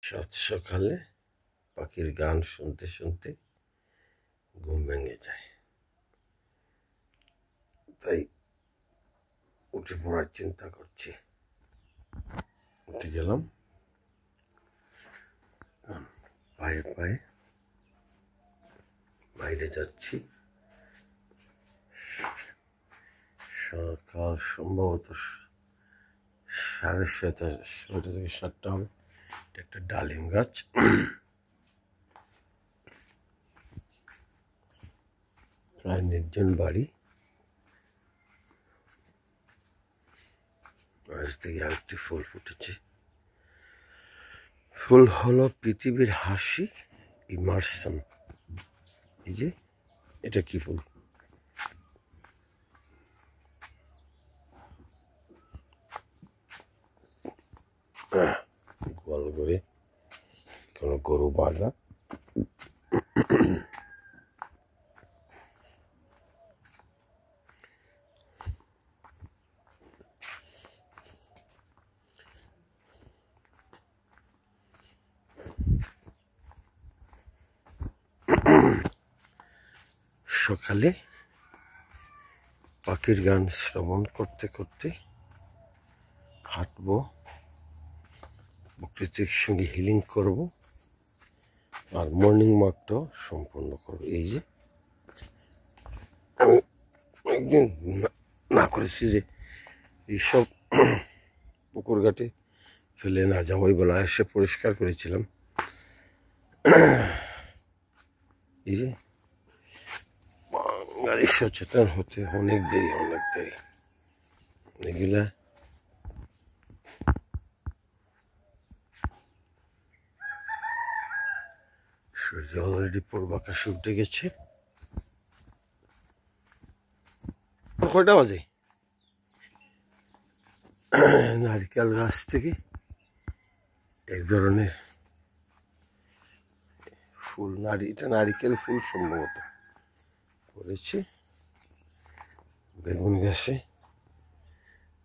সাত সকালে পাখির গান শুনতে শুনতে ঘুম ভেঙে যায়, তাই উঠে পড়ার চিন্তা করছি। উঠে গেলাম, পায়ে পায়ে বাইরে যাচ্ছি। সকাল সম্ভবত 6:30 থেকে 7টা হবে। এটা একটা ডালিম গাছ। প্রায় নির্জন বাড়ি। আজ থেকে আরেকটি ফুল ফুটেছে। ফুল হলো পৃথিবীর হাসি, ইমার্সন। এই যে এটা কি ফুল? গোয়াল ঘরে কোনো গরু বাঁধা। সকালে পাখির গান শ্রবণ করতে করতে হাঁটবো, প্রকৃতির সঙ্গে হিলিং করব, আর মর্নিং ওয়াকটাও সম্পন্ন করব। এই যে আমি একদিন না করেছি যে এইসব পুকুর ঘাটে ফেলে না যাবই বলে এসে পরিষ্কার করেছিলাম। এই যে বাঙালি সচেতন হতে অনেক দেরি। এগুলা সূর্য অলরেডি পূর্ব আকাশে উঠে গেছে। কয়টা বাজে? নারকেল গাছ থেকে এক ধরনের ফুল, এটা নারিকেল ফুল সম্ভবত পড়েছে। বেগুন গাছে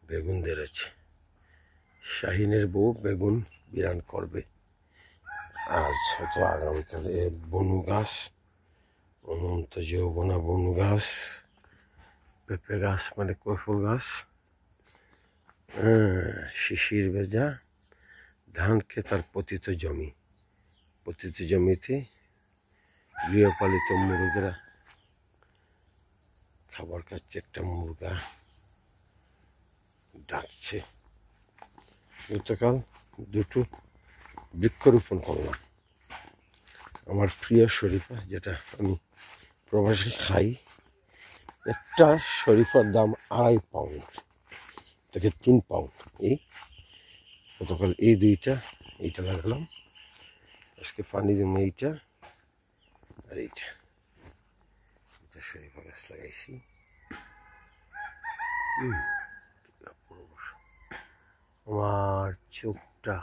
বেগুন ধরেছে। শাহিনের বউ বেগুন বিরান করবে আজ, হয়তো আগামীকালে। বনু গাছ, অনন্ত যৌবনা বনু গাছ, পেঁপে গাছ মানে কফল গাছ, শিশির ভেজা ধান ক্ষেত আর পতিত জমি। পতিত জমিতে গৃহপালিত মুরগিরা খাবার খাচ্ছে। একটা মুরগা ডাকছে। গতকাল 2টো বৃক্ষরোপণ করলাম। আমার প্রিয় শরীফা, যেটা আমি প্রবাসে খাই, একটা শরীফার দাম 2.5 পাউন্ড থেকে 3 পাউন্ড। গতকাল এই এইটা লাগালাম। আজকে পানি জমে এইটা আর এইটা শরীফা গাছ লাগাইছি। আমার চোখটা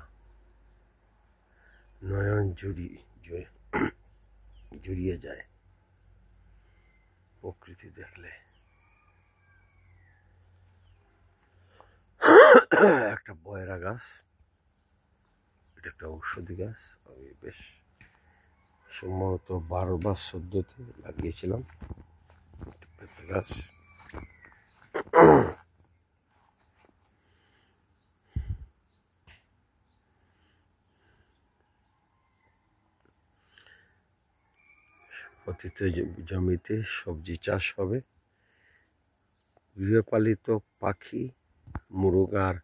নয়ন জুড়িয়ে যায় প্রকৃতি দেখলে। একটা বয়রা গাছ, এটা একটা ঔষধি গাছ। আমি বেশ সম্ভবত 12 বা 14তে লাগিয়েছিলাম। পেঁপে গাছ। পতিত জমিতে সবজি চাষ হবে। গৃহপালিত পাখি, মুরগ আর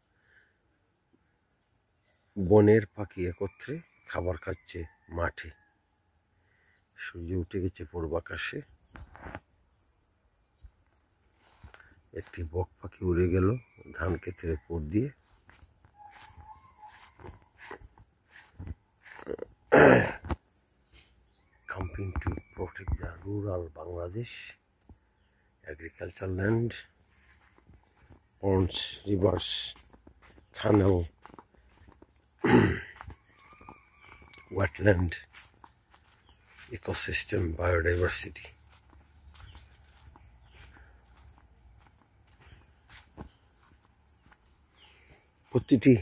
বনের পাখি একত্রে খাবার খাচ্ছে মাঠে। সূর্য উঠে গেছে পূর্ব আকাশে। একটি বক পাখি উড়ে গেল ধান ক্ষেতের উপর দিয়ে। Camping to protect the rural Bangladesh agricultural land, ponds, rivers, canal, wetland, ecosystem, biodiversity. প্রতিটি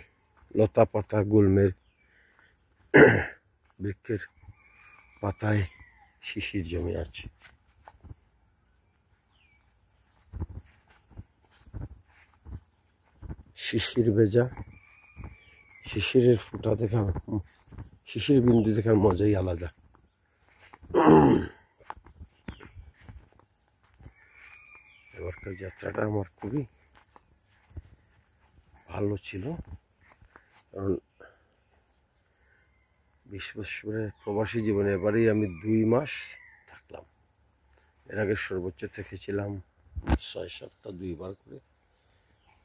লতা পাতা গুল্মের বৃক্ষের পাতায় শিশির জমে আছে। শিশির ভেজা, শিশিরের ফোঁটা দেখার, শিশির বিন্দু দেখার মজাই আলাদা। এবারকার যাত্রাটা আমার খুবই ভালো ছিল, কারণ 20 বছরের প্রবাসী জীবনে এবারেই আমি 2 মাস থাকলাম। এর আগে সর্বোচ্চ থেকেছিলাম 6 সপ্তাহ 2 বার করে,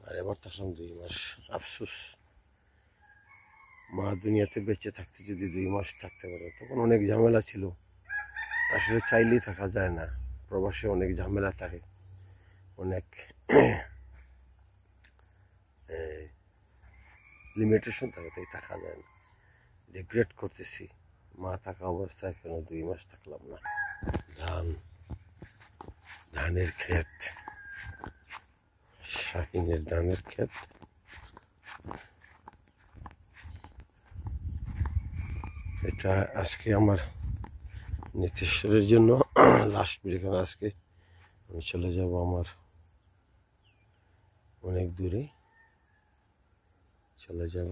আর এবার থাকলাম 2 মাস। আফসোস, মা দুনিয়াতে বেঁচে থাকতে যদি 2 মাস থাকতে পারো। তখন অনেক ঝামেলা ছিল, আসলে চাইলেই থাকা যায় না, প্রবাসে অনেক ঝামেলা থাকে, অনেক লিমিটেশন থাকে, তাই থাকা যায় না। রিগ্রেট করতেছি মা থাকা অবস্থায় কেন 2 মাস থাকলাম না। ধানের ক্ষেত, শাহিনের ধানের ক্ষেত। এটা আজকে আমার নীতিশ্বরের জন্য লাস্ট ভিডিও। আজকে আমি চলে যাব আমার অনেক দূরে চলে যাব।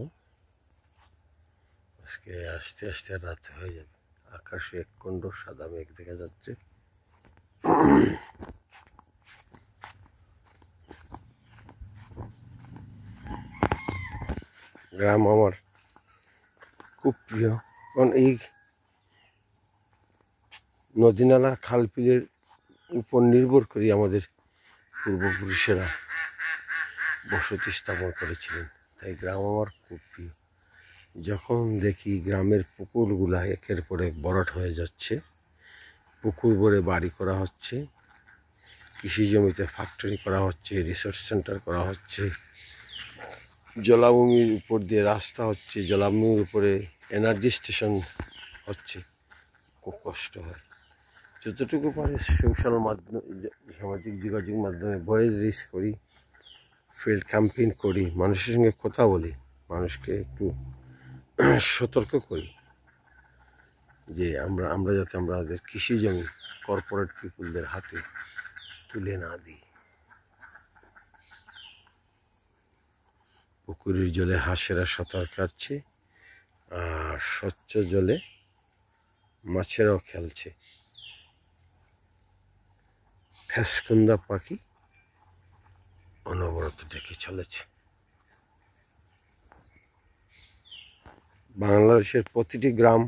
আজকে আস্তে আস্তে রাত হয়ে যাবে। আকাশে এক খণ্ড সাদা মেঘ দেখা যাচ্ছে। গ্রাম আমার খুব প্রিয়, কারণ এই নদী নালা খাল বিলের উপর নির্ভর করে আমাদের পূর্বপুরুষেরা বসতি স্থাপন করেছিলেন, তাই গ্রাম আমার খুব প্রিয়। যখন দেখি গ্রামের পুকুরগুলা একের পর এক ভরাট হয়ে যাচ্ছে, পুকুর ভরে বাড়ি করা হচ্ছে, কৃষি জমিতে ফ্যাক্টরি করা হচ্ছে, রিসার্চ সেন্টার করা হচ্ছে, জলাভূমির উপর দিয়ে রাস্তা হচ্ছে, জলাভূমির উপরে এনার্জি স্টেশন হচ্ছে, খুব কষ্ট হয়। যতটুকু পারে সোশ্যাল মাধ্যম, সামাজিক যোগাযোগ মাধ্যমে ভয়েস রিচ করি, ফিল্ড ক্যাম্পেইন করি, মানুষের সঙ্গে কথা বলি, মানুষকে একটু সতর্ক করি যে আমরা যাতে আমাদের কৃষি জমি কর্পোরেট পিপুলদের হাতে তুলে না দিই। পুকুরের জলে হাঁসেরা সাঁতার কাটছে, আর স্বচ্ছ জলে মাছেরাও খেলছে। ঠেসকুন্দা পাখি অনবরত ডেকে চলেছে। বাংলাদেশের প্রতিটি গ্রাম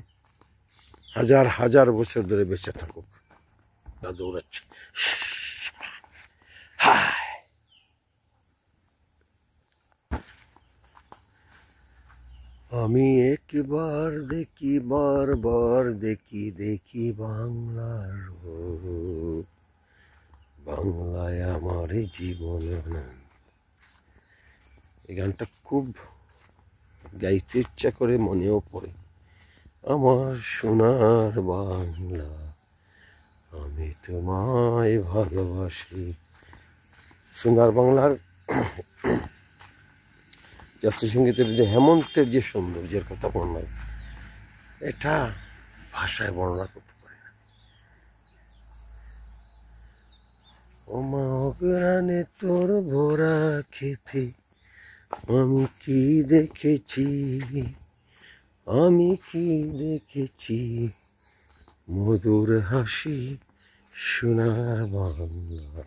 হাজার হাজার বছর ধরে বেঁচে থাকুক। দৌড়াচ্ছে। আমি একবার দেখি, বারবার দেখি, দেখি বাংলার রূপ, বাংলায় আমার জীবন। এই গানটা খুব গাইতে ইচ্ছা করে, মনেও পড়ে। আমার সোনার বাংলা, আমি তোমায় ভালোবাসি। সোনার বাংলার জাতীয় সঙ্গীতের যে হেমন্তের যে সৌন্দর্যের কথা বর্ণনা, এটা ভাষায় বর্ণনা করতে পারে না। ও মা অগ্রানে তোর ভরা খেতে আমি কি দেখেছি, আমি কি দেখেছি, মধুর হাসি সোনার বাংলা,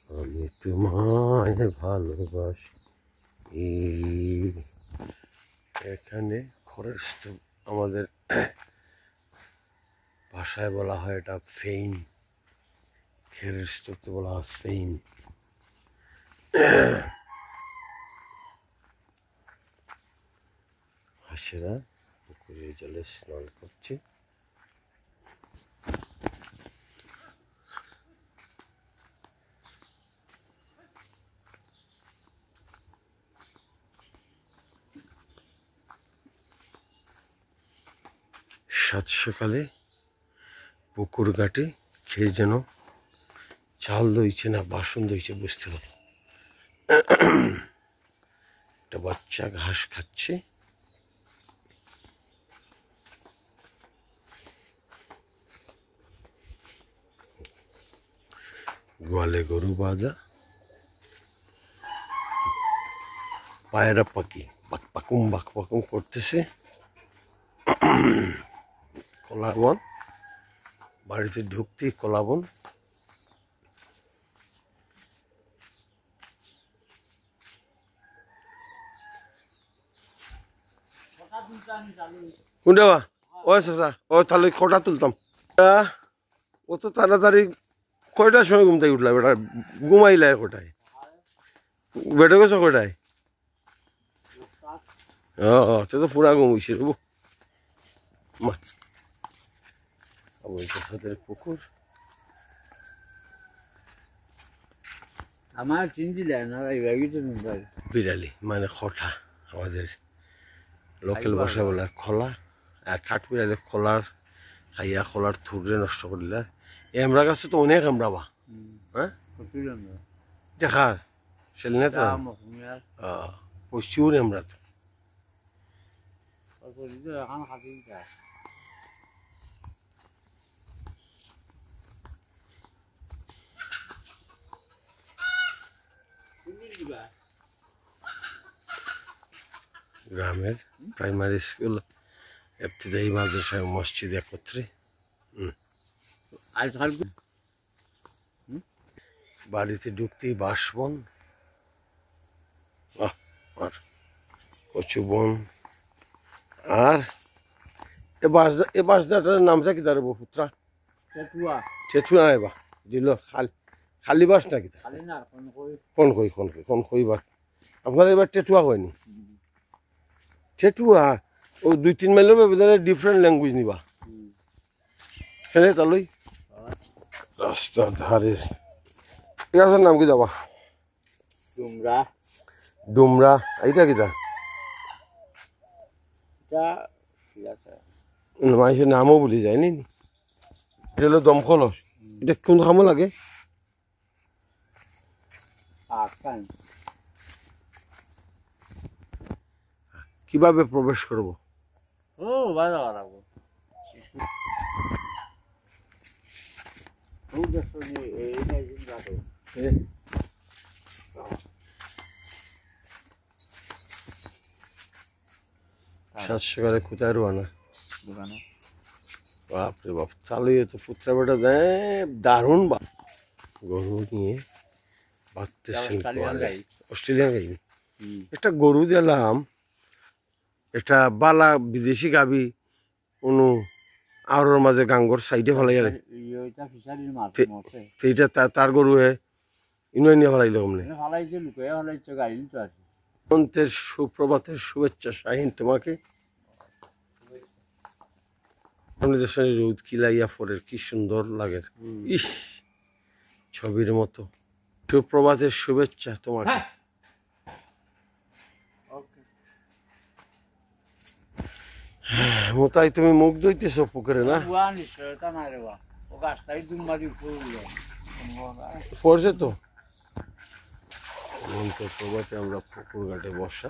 আমি তোমায় ভালোবাসি। এখানে ফরেস্ট, আমাদের ভাষায় বলা হয় এটা ফেইন, খেরের স্তূপকে বলা হয় ফেইন। হাঁসেরা পুকুরের জলে স্নান করছে। সাত সকালে পুকুর ঘাটে খেয়ে যেন চাল দইছে না বাসন দইছে বুঝতে পারো। একটা বাচ্চা ঘাস খাচ্ছে, গোয়ালে গরু বাঁধা, পায়রা পাখি বাক পাকুম করতেছে। কলার বন, বাড়িতে ঢুকতেই কলা বন। কোনটা বা ও চাচা, ও তাহলে কটা তুলতাম। ও তো তাড়াতাড়ি কয়টার সময় ঘুম থেকে উঠলা বেটা? ঘুমাইলা কটায়? বেটে গেছো কটায়? ও তো পুরা ঘুম হয়েছে রে। পুকুর আমার চিনছিলে না, বিড়ালি মানে খটা, আমাদের লোকাল ভাষা বলে খোলা। কাঠ বিড়ালি খোলার খাইয়া খোলার থুরে নষ্ট করলে। এমরা গাছে তো অনেক আমরা বা, হ্যাঁ দেখার সেল না তো প্রচুর আমরা তো। গ্রামের প্রাইমারি স্কুল, ইবতিদায়ী মাদ্রাসা, মসজিদ একত্রে। বাড়িতে ঢুকতেই বাঁশবন আর কচু বন। আর এ বাঁশদাটার নামটা কি দাঁড়াবো পুত্রা? চেতুয়া নাই বা দিল খালি বাস নাকি? কোন কই বাস আপনার এবার টেটুয়া হয়নি? টেটুয়া ও 2-3 মাইলের ব্যবধানে ডিফারেন্ট ল্যাঙ্গুয়েজ নিবা কেন তালই রাস্তার ধারে। এই গাছের নাম কি যাবা? ডুমরা। এইটা কিটা? মানুষের নামও বলি যায়নি। এটা হলো দমকলস। এটা কোন কামো লাগে? কিভাবে প্রবেশ করব? সাত সকালে কোথায় রোয়ানা? বাপরে বাপ, চালুই তো পুত্রা বেটা দারুণ বা গরু নিয়ে বাঁধতেছেন। অস্ট্রেলিয়ান গাই একটা গরু দিলাম, একটা বালা বিদেশি গাবি অনু আর মাঝে গাঙ্গর সাইডে ফেলাই আর সেইটা তার গরু ইনুয়ে নিয়ে ফেলাইল কমনে। সুপ্রভাতের শুভেচ্ছা শাহিন তোমাকে। রোদ কিলাইয়া ফোরের কি সুন্দর লাগে, ইস ছবির মতো। সুপ্রভাতের শুভেচ্ছা তোমাকে। মোতাই তুমি মুখ ধুইতেছো পুকুরে না? পড়ছে তো। প্রভাতে আমরা পুকুর ঘাটে বসা।